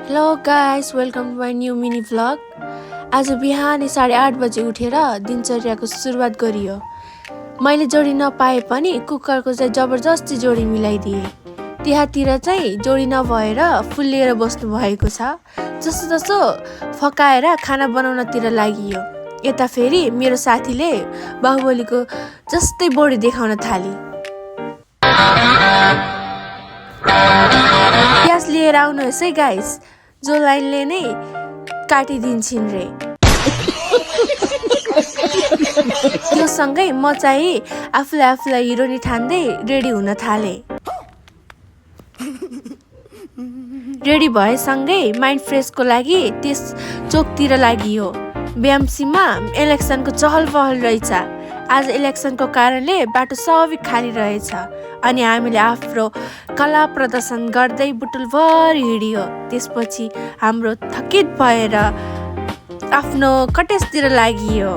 Hello guys, welcome to my new mini vlog. आज बिहानै 8:30 बजे उठेर दिनचर्याको सुरुवात गरियो। मैले जोडी नपाए पनि कुकरको चाहिँ जबरजस्ती जोडी मिलाइदिए। त्यहाँतिर चाहिँ जोडी नभएर फुल्लिएर बस्नु भएको छ। जसो जसो फकाएर खाना बनाउनतिर लागियो। यता फेरि मेरो साथीले बाहुबलीको जस्तै बडी देखाउन थाली। प्याज लिएर आउनुहोस् है गाइस, जो लाइनले नै काटिदिन्छन् रे। त्यो सँगै म चाहिँ आफूलाई हिरोनी ठान्दै रेडी हुन थाले। रेडी भएसँगै माइन्ड फ्रेसको लागि त्यस चोकतिर लागियो। बिएमसीमा इलेक्सनको चहल पहल रहेछ। आज इलेक्सनको कारणले बाटो सबै खाली रहेछ अनि हामीले आफ्नो कला प्रदर्शन गर्दै बुटुलभर हिँडियो। त्यसपछि हाम्रो थकित भएर आफ्नो कटेजतिर लागियो।